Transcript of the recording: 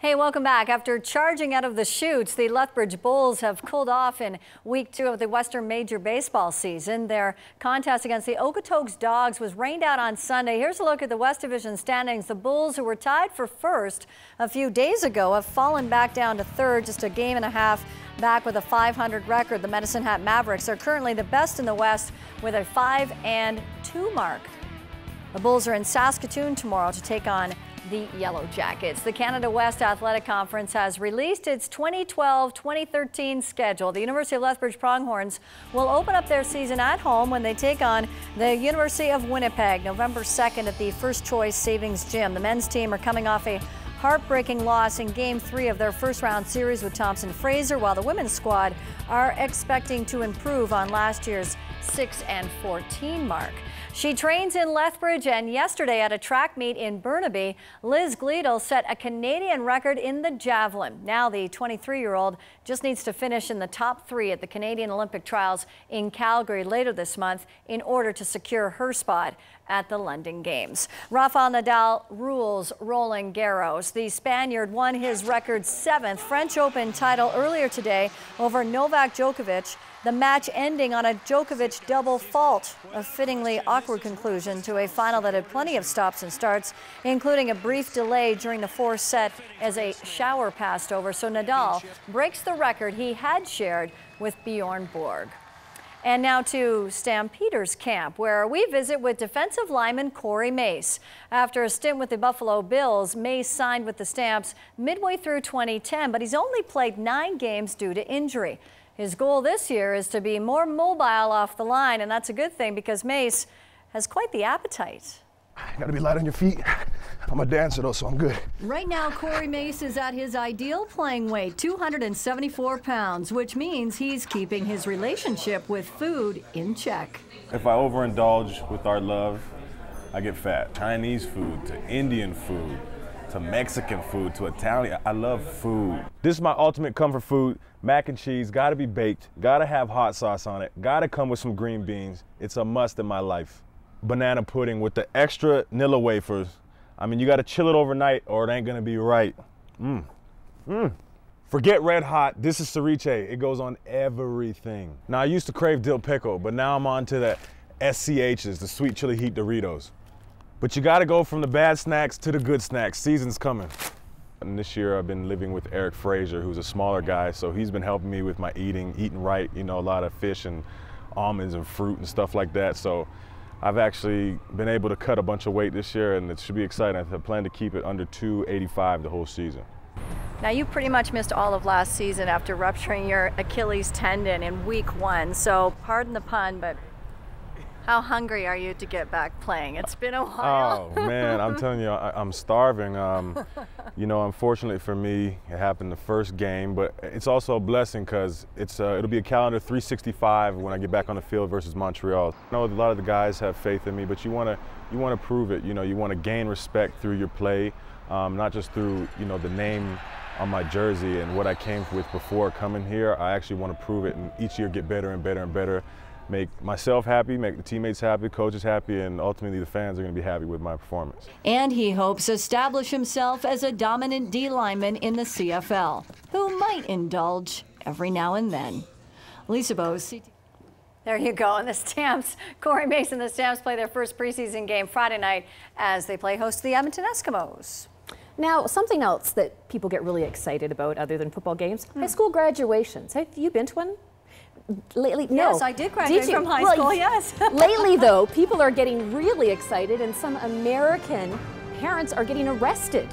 Hey, welcome back. After charging out of the chutes, the Lethbridge Bulls have cooled off in week 2 of the Western Major Baseball season. Their contest against the Okotoks Dogs was rained out on Sunday. Here's a look at the West Division standings. The Bulls, who were tied for first a few days ago, have fallen back down to third, just a game and a half back with a .500 record. The Medicine Hat Mavericks are currently the best in the West with a 5-2 mark. The Bulls are in Saskatoon tomorrow to take on the Yellow Jackets. The Canada West Athletic Conference has released its 2012-2013 schedule. The University of Lethbridge Pronghorns will open up their season at home when they take on the University of Winnipeg November 2nd at the First Choice Savings Gym. The men's team are coming off a heartbreaking loss in Game 3 of their first-round series with Thompson Fraser, while the women's squad are expecting to improve on last year's 6-14 mark. She trains in Lethbridge, and yesterday at a track meet in Burnaby, Liz Gleadle set a Canadian record in the javelin. Now the 23-year-old just needs to finish in the top 3 at the Canadian Olympic Trials in Calgary later this month in order to secure her spot at the London Games. Rafael Nadal rules Roland Garros. The Spaniard won his record 7th French Open title earlier today over Novak Djokovic, the match ending on a Djokovic double fault, a fittingly awkward conclusion to a final that had plenty of stops and starts, including a brief delay during the fourth set as a shower passed over. So Nadal breaks the record he had shared with Bjorn Borg. And now to Stampeders camp, where we visit with defensive lineman Corey Mace. After a stint with the Buffalo Bills, Mace signed with the Stamps midway through 2010, but he's only played 9 games due to injury. His goal this year is to be more mobile off the line, and that's a good thing because Mace has quite the appetite. You gotta be light on your feet. I'm a dancer though, so I'm good. Right now, Corey Mace is at his ideal playing weight, 274 pounds, which means he's keeping his relationship with food in check. If I overindulge with our love, I get fat. Chinese food to Indian food to Mexican food to Italian. I love food. This is my ultimate comfort food. Mac and cheese, gotta be baked, gotta have hot sauce on it, gotta come with some green beans. It's a must in my life. Banana pudding with the extra Nilla wafers. I mean, you gotta chill it overnight or it ain't gonna be right. Forget red hot, this is ceviche. It goes on everything. Now, I used to crave dill pickle, but now I'm on to the SCHs, the sweet chili heat Doritos. But you gotta go from the bad snacks to the good snacks. Season's coming. And this year I've been living with Eric Fraser, who's a smaller guy, so he's been helping me with my eating right, you know, a lot of fish and almonds and fruit and stuff like that. So I've actually been able to cut a bunch of weight this year, and it should be exciting. I plan to keep it under 285 the whole season. Now, you pretty much missed all of last season after rupturing your Achilles tendon in week 1, so pardon the pun, but how hungry are you to get back playing? It's been a while. Oh man, I'm telling you, I'm starving. You know, unfortunately for me, it happened the first game, but it's also a blessing because it'll be a calendar 365 when I get back on the field versus Montreal. I know a lot of the guys have faith in me, but you want to prove it. You know, you want to gain respect through your play, not just through, you know, the name on my jersey and what I came with before coming here. I actually want to prove it, and each year get better and better and better. Make myself happy, make the teammates happy, coaches happy, and ultimately the fans are going to be happy with my performance. And he hopes establish himself as a dominant D lineman in the CFL, who might indulge every now and then. Lisa Bose, CTV. There you go. And the Stamps, Corey Mace and the Stamps play their first preseason game Friday night as they play host to the Edmonton Eskimos. Now, something else that people get really excited about other than football games, high school graduations. Have you been to one? Lately, no. Yes, I did graduate from high school, yes. Lately, though, people are getting really excited, and some American parents are getting arrested